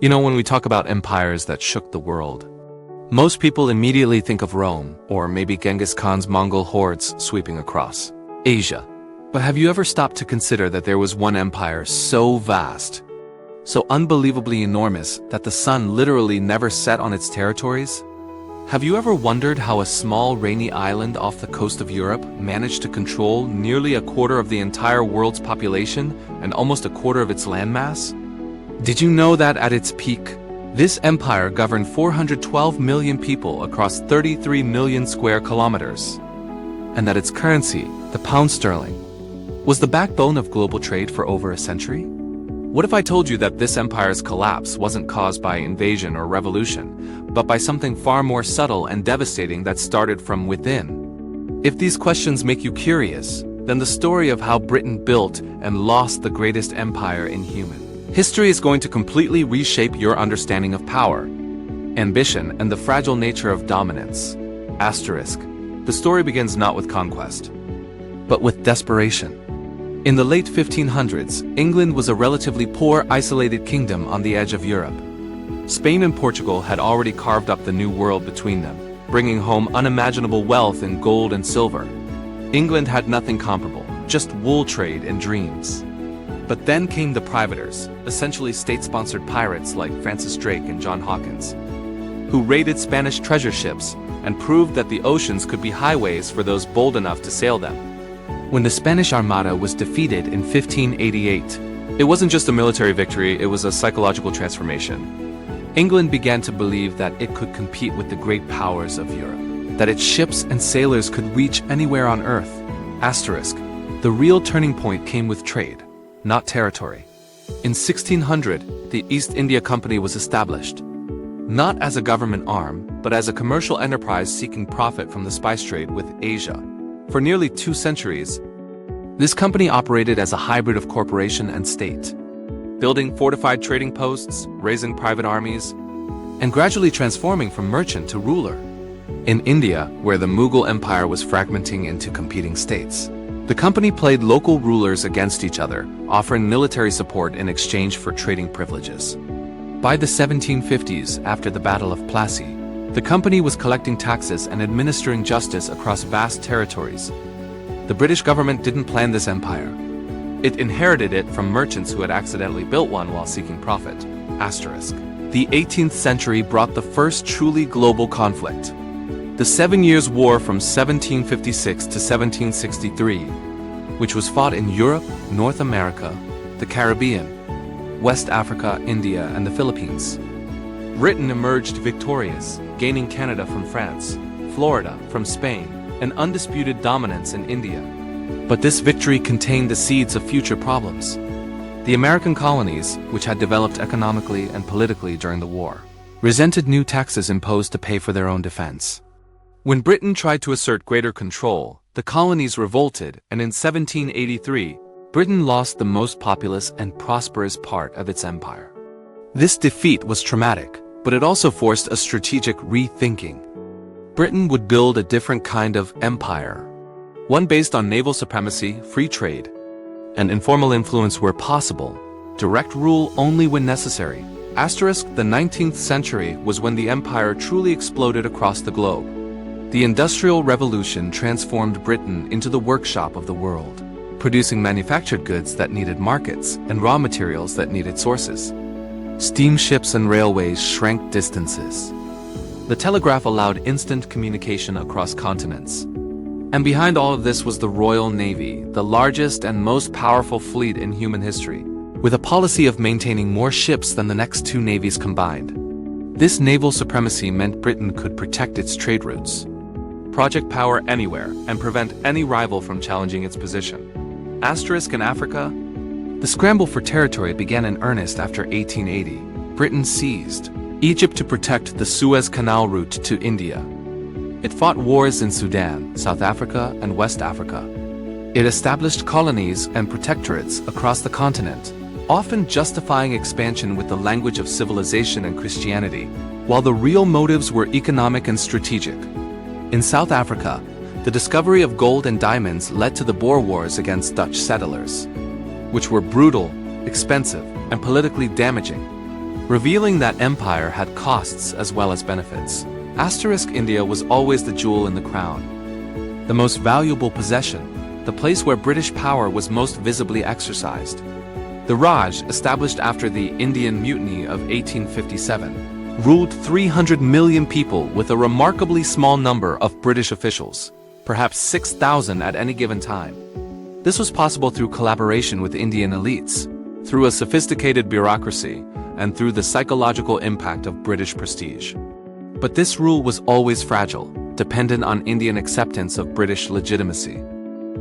When we talk about empires that shook the world, most people immediately think of Rome, or maybe Genghis Khan's Mongol hordes sweeping across Asia. But have you ever stopped to consider that there was one empire so vast, so unbelievably enormous that the sun literally never set on its territories? Have you ever wondered how a small rainy island off the coast of Europe managed to control nearly a quarter of the entire world's population and almost a quarter of its landmass? Did you know that at its peak, this empire governed 412 million people across 33 million square kilometers? And that its currency, the pound sterling, was the backbone of global trade for over a century? What if I told you that this empire's collapse wasn't caused by invasion or revolution, but by something far more subtle and devastating that started from within? If these questions make you curious, then the story of how Britain built and lost the greatest empire in human history is going to completely reshape your understanding of power, ambition, and the fragile nature of dominance. Asterisk. The story begins not with conquest, but with desperation. In the late 1500s, England was a relatively poor, isolated kingdom on the edge of Europe. Spain and Portugal had already carved up the new world between them, bringing home unimaginable wealth in gold and silver. England had nothing comparable, just wool trade and dreams. But then came the privateers, essentially state-sponsored pirates like Francis Drake and John Hawkins, who raided Spanish treasure ships and proved that the oceans could be highways for those bold enough to sail them. When the Spanish Armada was defeated in 1588, it wasn't just a military victory, it was a psychological transformation. England began to believe that it could compete with the great powers of Europe, that its ships and sailors could reach anywhere on Earth. Asterisk. The real turning point came with trade, not territory. In 1600, the East India Company was established, not as a government arm, but as a commercial enterprise seeking profit from the spice trade with Asia. For nearly 2 centuries, this company operated as a hybrid of corporation and state, building fortified trading posts, raising private armies, and gradually transforming from merchant to ruler. In India, where the Mughal Empire was fragmenting into competing states, the company played local rulers against each other, offering military support in exchange for trading privileges. By the 1750s, after the Battle of Plassey, the company was collecting taxes and administering justice across vast territories. The British government didn't plan this empire. It inherited it from merchants who had accidentally built one while seeking profit. Asterisk. The 18th century brought the first truly global conflict. The 7 Years' War from 1756 to 1763, which was fought in Europe, North America, the Caribbean, West Africa, India, and the Philippines. Britain emerged victorious, gaining Canada from France, Florida from Spain, and undisputed dominance in India. But this victory contained the seeds of future problems. The American colonies, which had developed economically and politically during the war, resented new taxes imposed to pay for their own defense. When Britain tried to assert greater control, the colonies revolted, and in 1783, Britain lost the most populous and prosperous part of its empire. This defeat was traumatic, but it also forced a strategic rethinking. Britain would build a different kind of empire, one based on naval supremacy, free trade, and informal influence where possible, direct rule only when necessary. Asterisk. The 19th century was when the empire truly exploded across the globe. The Industrial Revolution transformed Britain into the workshop of the world, producing manufactured goods that needed markets and raw materials that needed sources. Steamships and railways shrank distances. The telegraph allowed instant communication across continents. And behind all of this was the Royal Navy, the largest and most powerful fleet in human history, with a policy of maintaining more ships than the next 2 navies combined. This naval supremacy meant Britain could protect its trade routes, project power anywhere, and prevent any rival from challenging its position. Asterisk. In Africa, the scramble for territory began in earnest after 1880. Britain seized Egypt to protect the Suez Canal route to India. It fought wars in Sudan, South Africa, and West Africa. It established colonies and protectorates across the continent, often justifying expansion with the language of civilization and Christianity, while the real motives were economic and strategic. In South Africa, the discovery of gold and diamonds led to the Boer Wars against Dutch settlers, which were brutal, expensive, and politically damaging. revealing that empire had costs as well as benefits. India was always the jewel in the crown, the most valuable possession, the place where British power was most visibly exercised. The Raj, established after the Indian Mutiny of 1857, ruled 300 million people with a remarkably small number of British officials, perhaps 6,000 at any given time. This was possible through collaboration with Indian elites, through a sophisticated bureaucracy, and through the psychological impact of British prestige. But this rule was always fragile, dependent on Indian acceptance of British legitimacy.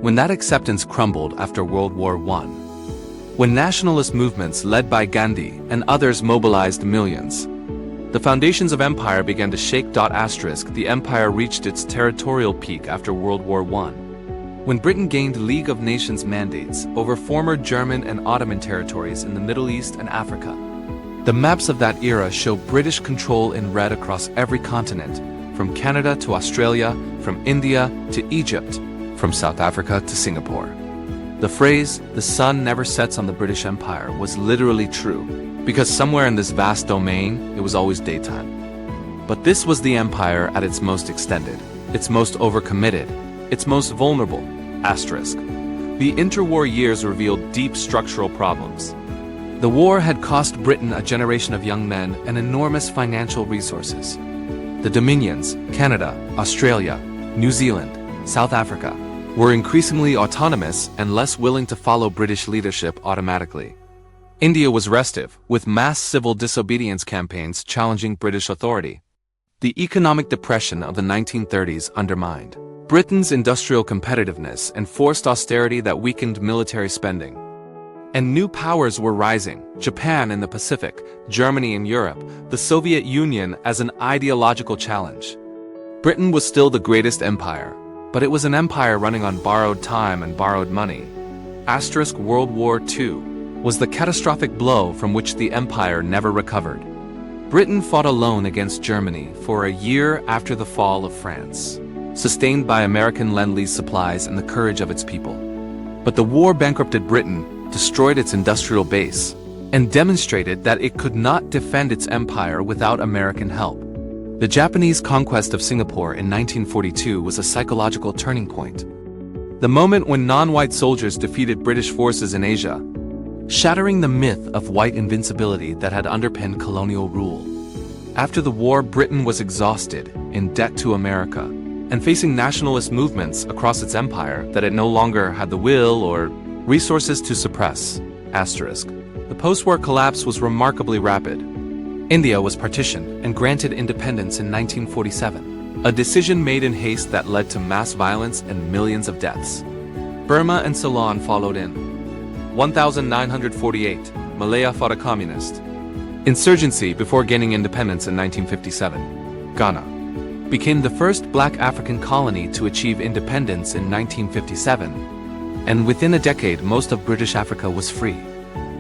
When that acceptance crumbled after World War I, when nationalist movements led by Gandhi and others mobilized millions, the foundations of empire began to shake. The empire reached its territorial peak after World War I, when Britain gained League of Nations mandates over former German and Ottoman territories in the Middle East and Africa. The maps of that era show British control in red across every continent, from Canada to Australia, from India to Egypt, from South Africa to Singapore. The phrase, "the sun never sets on the British Empire," was literally true, because somewhere in this vast domain, it was always daytime. But this was the empire at its most extended, its most overcommitted, its most vulnerable. The interwar years revealed deep structural problems. The war had cost Britain a generation of young men and enormous financial resources. The Dominions, Canada, Australia, New Zealand, South Africa, were increasingly autonomous and less willing to follow British leadership automatically. India was restive, with mass civil disobedience campaigns challenging British authority. The economic depression of the 1930s undermined Britain's industrial competitiveness and forced austerity that weakened military spending. And new powers were rising: Japan in the Pacific, Germany in Europe, the Soviet Union as an ideological challenge. Britain was still the greatest empire, but it was an empire running on borrowed time and borrowed money. World War II was the catastrophic blow from which the empire never recovered. Britain fought alone against Germany for a year after the fall of France, sustained by American Lend-Lease supplies and the courage of its people. But the war bankrupted Britain, destroyed its industrial base, and demonstrated that it could not defend its empire without American help. The Japanese conquest of Singapore in 1942 was a psychological turning point. The moment when non-white soldiers defeated British forces in Asia, shattering the myth of white invincibility that had underpinned colonial rule. After the war, Britain was exhausted, in debt to America, and facing nationalist movements across its empire that it no longer had the will or resources to suppress. The post-war collapse was remarkably rapid. India was partitioned and granted independence in 1947, a decision made in haste that led to mass violence and millions of deaths. Burma and Ceylon followed in. 1948, Malaya fought a communist insurgency before gaining independence in 1957. Ghana became the first black African colony to achieve independence in 1957, and within a decade most of British Africa was free.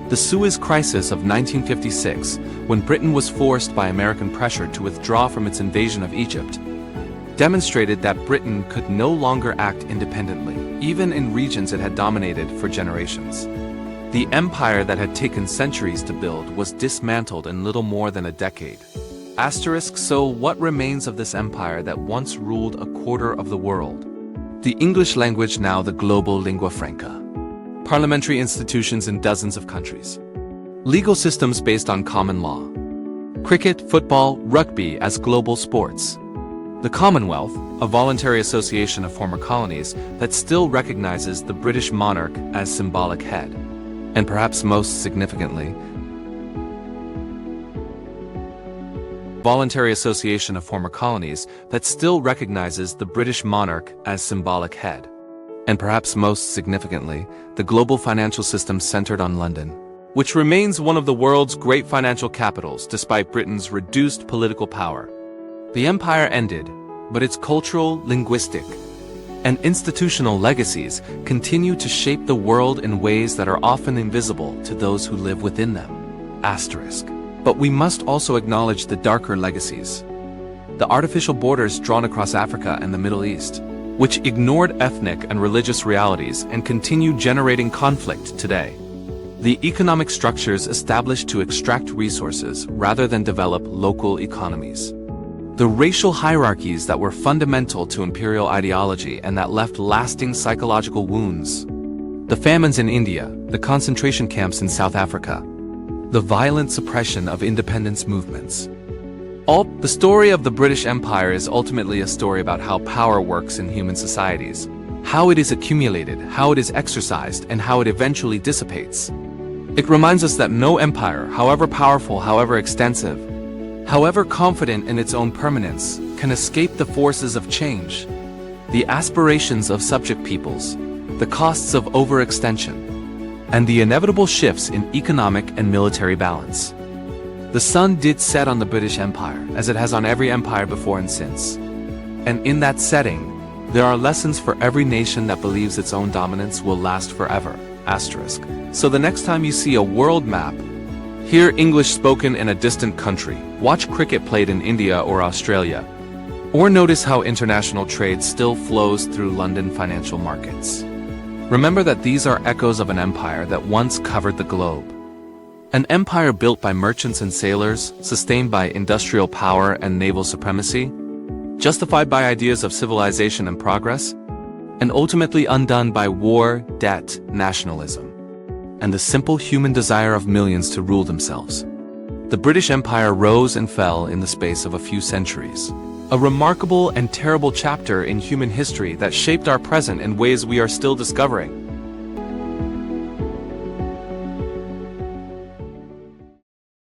The Suez Crisis of 1956, when Britain was forced by American pressure to withdraw from its invasion of Egypt, demonstrated that Britain could no longer act independently, even in regions it had dominated for generations. The empire that had taken centuries to build was dismantled in little more than a decade. So what remains of this empire that once ruled a quarter of the world? The English language, now the global lingua franca. Parliamentary institutions in dozens of countries. Legal systems based on common law. Cricket, football, rugby as global sports. The Commonwealth, a voluntary association of former colonies that still recognizes the British monarch as symbolic head. And perhaps most significantly, voluntary association of former colonies that still recognizes the British monarch as symbolic head. And perhaps most significantly, the global financial system centered on London, which remains one of the world's great financial capitals despite Britain's reduced political power. The empire ended, but its cultural, linguistic, and institutional legacies continue to shape the world in ways that are often invisible to those who live within them. But we must also acknowledge the darker legacies. The artificial borders drawn across Africa and the Middle East, which ignored ethnic and religious realities and continue generating conflict today. The economic structures established to extract resources rather than develop local economies. The racial hierarchies that were fundamental to imperial ideology and that left lasting psychological wounds. The famines in India, the concentration camps in South Africa, the violent suppression of independence movements. The story of the British Empire is ultimately a story about how power works in human societies, how it is accumulated, how it is exercised, and how it eventually dissipates. It reminds us that no empire, however powerful, however extensive, however confident in its own permanence, can escape the forces of change, the aspirations of subject peoples, the costs of overextension, and the inevitable shifts in economic and military balance. The sun did set on the British Empire, as it has on every empire before and since. And in that setting, there are lessons for every nation that believes its own dominance will last forever. Asterisk. So the next time you see a world map, hear English spoken in a distant country, watch cricket played in India or Australia, or notice how international trade still flows through London financial markets, remember that these are echoes of an empire that once covered the globe. An empire built by merchants and sailors, sustained by industrial power and naval supremacy, justified by ideas of civilization and progress, and ultimately undone by war, debt, nationalism, and the simple human desire of millions to rule themselves. The British Empire rose and fell in the space of a few centuries. A remarkable and terrible chapter in human history that shaped our present in ways we are still discovering.